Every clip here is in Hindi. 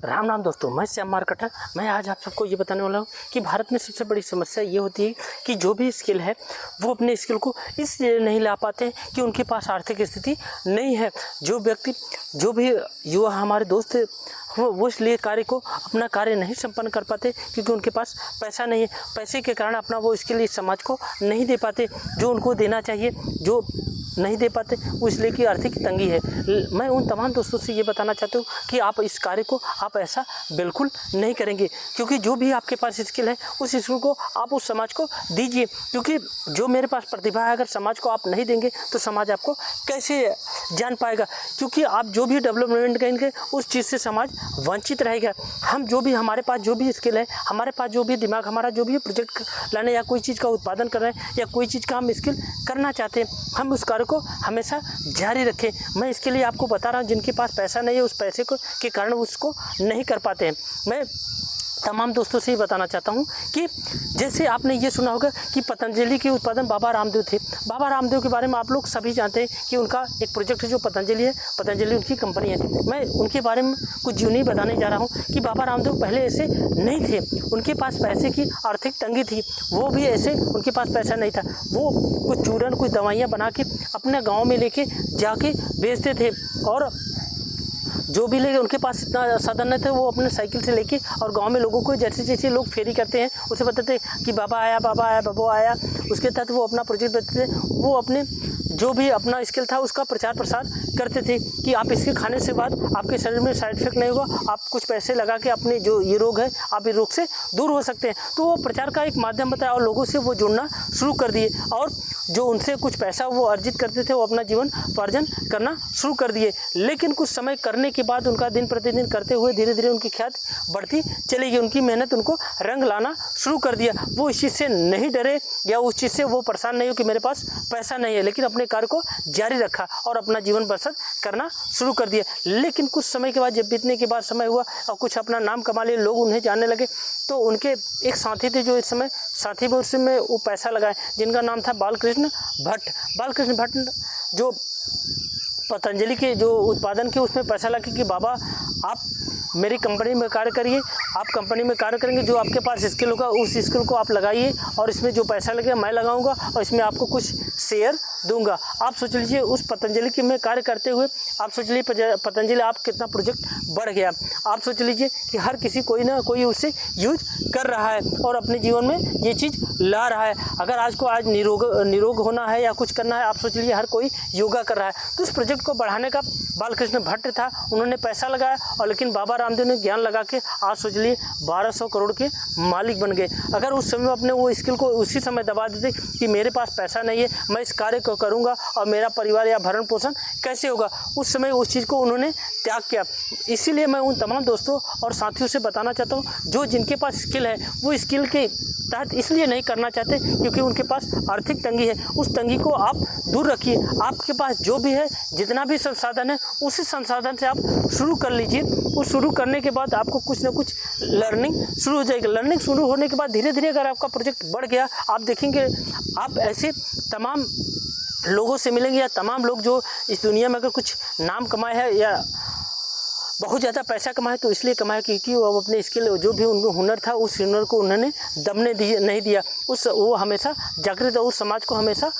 राम राम दोस्तों, मैं श्याम मार्केटर। मैं आज आप सबको ये बताने वाला हूँ कि भारत में सबसे बड़ी समस्या ये होती है कि जो भी स्किल है वो अपने स्किल को इसलिए नहीं ला पाते हैं कि उनके पास आर्थिक स्थिति नहीं है। जो भी युवा हमारे दोस्त वो इसलिए अपना कार्य नहीं संपन्न कर पाते क्योंकि उनके पास पैसा नहीं है। पैसे के कारण अपना वो स्किल इस समाज को नहीं दे पाते जो उनको देना चाहिए, जो नहीं दे पाते वो इसलिए कि आर्थिक तंगी है। मैं उन तमाम दोस्तों से ये बताना चाहता हूँ कि आप इस कार्य को आप ऐसा बिल्कुल नहीं करेंगे, क्योंकि जो भी आपके पास स्किल है उस स्किल को आप उस समाज को दीजिए। क्योंकि जो मेरे पास प्रतिभा है अगर समाज को आप नहीं देंगे तो समाज आपको कैसे जान पाएगा, क्योंकि आप जो भी डेवलपमेंट करेंगे उस चीज़ से समाज वंचित रहेगा। हम जो भी हमारे पास जो भी स्किल है, हमारे पास जो भी दिमाग, हमारा जो भी प्रोजेक्ट लाने या कोई चीज़ का उत्पादन कर रहे हैं या कोई चीज़ का हम स्किल करना चाहते हैं, हम उस कार्य को हमेशा जारी रखें। मैं इसके लिए आपको बता रहा हूँ जिनके पास पैसा नहीं है उस पैसे को के कारण उसको नहीं कर पाते हैं। मैं तमाम दोस्तों से ही बताना चाहता हूँ कि जैसे आपने ये सुना होगा कि पतंजलि के उत्पादन बाबा रामदेव थे। बाबा रामदेव के बारे में आप लोग सभी जानते हैं कि उनका एक प्रोजेक्ट है जो पतंजलि है। पतंजलि उनकी कंपनी है। मैं उनके बारे में कुछ यूँ नहीं बताने जा रहा हूँ कि बाबा रामदेव पहले ऐसे नहीं थे, उनके पास पैसे की आर्थिक तंगी थी। वो भी ऐसे उनके पास पैसा नहीं था, वो कुछ चूरन कुछ दवाइयाँ बना के अपने गाँव में लेके जाके बेचते थे और जो भी लेके उनके पास इतना साधन नहीं थे वो अपने साइकिल से लेके और गांव में लोगों को जैसे जैसे लोग फेरी करते हैं उसे बताते कि बाबा आया बाबू आया, उसके तहत वो अपना प्रोजेक्ट बताते थे। वो अपने जो भी अपना स्किल था उसका प्रचार प्रसार करते थे कि आप इसके खाने से बाद आपके शरीर में साइड इफेक्ट नहीं होगा, आप कुछ पैसे लगा के अपने जो ये रोग है आप इस रोग से दूर हो सकते हैं। तो वो प्रचार का एक माध्यम बताया और लोगों से वो जुड़ना शुरू कर दिए और जो उनसे कुछ पैसा वो अर्जित करते थे वो अपना जीवन उपार्जन करना शुरू कर दिए। लेकिन कुछ समय करने के बाद उनका दिन प्रतिदिन करते हुए धीरे धीरे उनकी ख्याति बढ़ती चली गई, उनकी मेहनत उनको रंग लाना शुरू कर दिया। वो इस चीज़ से नहीं डरे या उस चीज़ से वो परेशान नहीं हो कि मेरे पास पैसा नहीं है, लेकिन अपने कार्य को जारी रखा और अपना जीवन बसर करना शुरू कर दिया। लेकिन कुछ समय के बाद जब बीतने के बाद समय हुआ और कुछ अपना नाम कमा लिए, लोग उन्हें जानने लगे, तो उनके एक साथी थे जो इस समय साथी में उसमें वो पैसा लगाए, जिनका नाम था बालकृष्ण भट्ट। बालकृष्ण भट्ट जो पतंजलि के जो उत्पादन के उसमें पैसा लगा कि बाबा आप मेरी कंपनी में कार्य करिए, आप कंपनी में कार्य करेंगे, जो आपके पास स्किल होगा उस स्किल को आप लगाइए और इसमें जो पैसा लगेगा मैं लगाऊंगा और इसमें आपको कुछ शेयर दूंगा। आप सोच लीजिए उस पतंजलि के में कार्य करते हुए आप सोच लीजिए पतंजलि आप कितना प्रोजेक्ट बढ़ गया। आप सोच लीजिए कि हर किसी कोई ना कोई उससे यूज कर रहा है और अपने जीवन में ये चीज़ ला रहा है। अगर आज निरोग होना है या कुछ करना है, आप सोच लीजिए हर कोई योगा कर रहा है। तो उस प्रोजेक्ट को बढ़ाने का बालकृष्ण भट्ट था, उन्होंने पैसा लगाया और लेकिन बाबा रामदेव ने ज्ञान लगा के आज सोच लिए 1200 करोड़ के मालिक बन गए। अगर उस समय अपने वो स्किल को उसी समय दबा देते कि मेरे पास पैसा नहीं है, मैं इस कार्य को करूंगा और मेरा परिवार या भरण पोषण कैसे होगा, उस समय उस चीज़ को उन्होंने त्याग किया। इसीलिए मैं उन तमाम दोस्तों और साथियों से बताना चाहता हूँ जो जिनके पास स्किल है वो स्किल के तहत इसलिए नहीं करना चाहते क्योंकि उनके पास आर्थिक तंगी है। उस तंगी को आप दूर रखिए। आपके पास जो भी है, जितना भी संसाधन है, उसी संसाधन से आप शुरू कर लीजिए। उस शुरू करने के बाद आपको कुछ ना कुछ लर्निंग शुरू हो जाएगी। लर्निंग शुरू होने के बाद धीरे धीरे अगर आपका प्रोजेक्ट बढ़ गया, आप देखेंगे आप ऐसे तमाम लोगों से मिलेंगे या तमाम लोग जो इस दुनिया में अगर कुछ नाम कमाए हैं या बहुत ज़्यादा पैसा कमाए तो इसलिए कमाए क्योंकि वो अपने स्किल जो भी उनको हुनर था उस हुनर को उन्होंने दबने नहीं दिया। वो हमेशा जागृत और उस समाज को हमेशा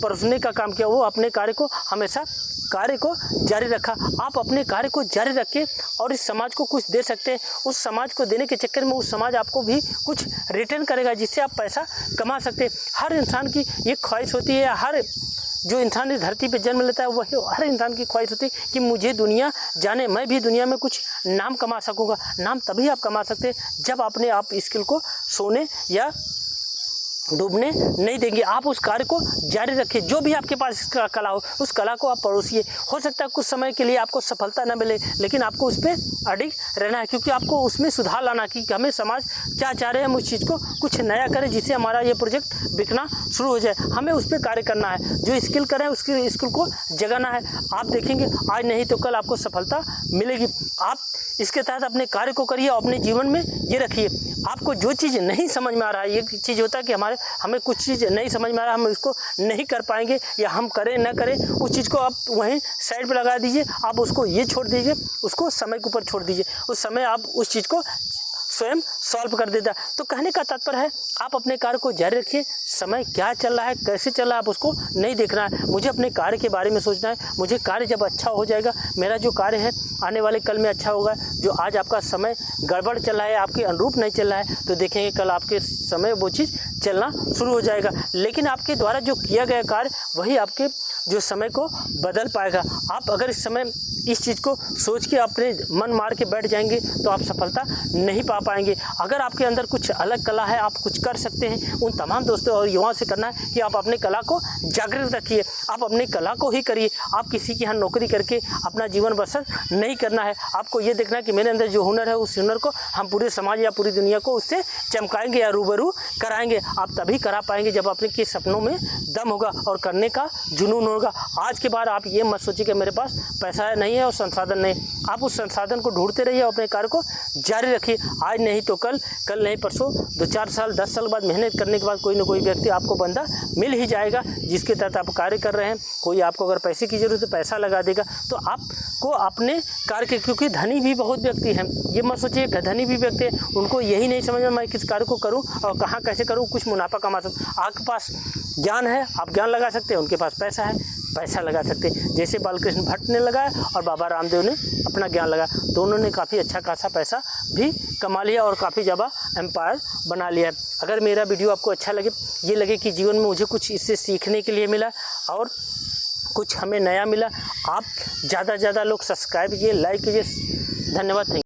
परोसने का काम किया। वो अपने कार्य को जारी रखा। आप अपने कार्य को जारी रखिए और इस समाज को कुछ दे सकते हैं। उस समाज को देने के चक्कर में उस समाज आपको भी कुछ रिटर्न करेगा जिससे आप पैसा कमा सकते हैं। हर इंसान की ये ख्वाहिश होती है, हर जो इंसान इस धरती पे जन्म लेता है वही हर इंसान की ख्वाहिश होती है कि मुझे दुनिया जाने, मैं भी दुनिया में कुछ नाम कमा सकूँगा। नाम तभी आप कमा सकते हैं जब आप स्किल को सोने या डूबने नहीं देंगे। आप उस कार्य को जारी रखिए। जो भी आपके पास कला हो उस कला को आप परोसिए। हो सकता है कुछ समय के लिए आपको सफलता न मिले, लेकिन आपको उस पर अडिग रहना है क्योंकि आपको उसमें सुधार लाना कि हमें समाज क्या चाह रहे हैं, हम उस चीज़ को कुछ नया करें जिससे हमारा ये प्रोजेक्ट बिकना शुरू हो जाए। हमें उस पर कार्य करना है। जो स्किल करें उसकी स्किल को जगाना है। आप देखेंगे आज नहीं तो कल आपको सफलता मिलेगी। आप इसके तहत अपने कार्य को करिए और अपने जीवन में ये रखिए। आपको जो चीज़ नहीं समझ में आ रहा है, ये चीज़ होता है कि हमें कुछ चीज़ नहीं समझ में आ रहा है, हम इसको नहीं कर पाएंगे या हम करें ना करें, उस चीज़ को आप वहीं साइड पे लगा दीजिए। आप उसको ये छोड़ दीजिए, उसको समय के ऊपर छोड़ दीजिए, उस समय आप उस चीज़ को स्वयं सॉल्व कर देता। तो कहने का तात्पर्य है आप अपने कार्य को जारी रखिए। समय क्या चल रहा है, कैसे चल रहा है, आप उसको नहीं देखना है। मुझे अपने कार्य के बारे में सोचना है। मुझे कार्य जब अच्छा हो जाएगा, मेरा जो कार्य है आने वाले कल में अच्छा होगा। जो आज आपका समय गड़बड़ चल रहा है, आपके अनुरूप नहीं चल रहा है, तो देखेंगे कल आपके समय वो चीज़ चलना शुरू हो जाएगा। लेकिन आपके द्वारा जो किया गया कार्य वही आपके जो समय को बदल पाएगा। आप अगर इस समय इस चीज़ को सोच के अपने मन मार के बैठ जाएंगे तो आप सफलता नहीं पा पाएंगे। अगर आपके अंदर कुछ अलग कला है, आप कुछ कर सकते हैं, उन तमाम दोस्तों और युवाओं से करना है कि आप अपनी कला को जागृत रखिए, आप अपनी कला को ही करिए। आप किसी की यहाँ नौकरी करके अपना जीवन बसर नहीं करना है। आपको ये देखना है कि मेरे अंदर जो हुनर है उस हुनर को हम पूरे समाज या पूरी दुनिया को उससे चमकाएंगे या रूबरू कराएंगे। आप तभी करा पाएंगे जब अपने के सपनों में दम होगा और करने का जुनून होगा। आज के बाद आप ये मत सोचिए कि मेरे पास पैसा नहीं है और संसाधन नहीं। आप उस संसाधन को ढूंढते रहिए, अपने कार्य को जारी रखिए। आज नहीं तो कल, कल नहीं परसों, 2-4 साल 10 साल बाद मेहनत करने के बाद कोई ना कोई व्यक्ति आपको बंदा मिल ही जाएगा जिसके तहत आप कार्य कर रहे हैं। कोई आपको अगर पैसे की जरूरत है पैसा लगा देगा। तो आपको अपने कार्य के, क्योंकि धनी भी बहुत व्यक्ति हैं, ये मत सोचिए धनी भी व्यक्ति है उनको यही नहीं समझ में मैं किस कार्य को करूँ और कहाँ कैसे करूँ, कुछ मुनाफा कमा सकूँ। आपके पास ज्ञान है, आप ज्ञान लगा सकते हैं, उनके पास पैसा है, पैसा लगा सकते हैं। जैसे बालकृष्ण भट्ट ने लगाया और बाबा रामदेव ने अपना ज्ञान लगाया, दोनों ने काफ़ी अच्छा खासा पैसा भी कमा लिया और काफ़ी ज़्यादा एम्पायर बना लिया है। अगर मेरा वीडियो आपको अच्छा लगे, ये लगे कि जीवन में मुझे कुछ इससे सीखने के लिए मिला और कुछ हमें नया मिला, आप ज़्यादा से ज़्यादा लोग सब्सक्राइब कीजिए, लाइक कीजिए। धन्यवाद।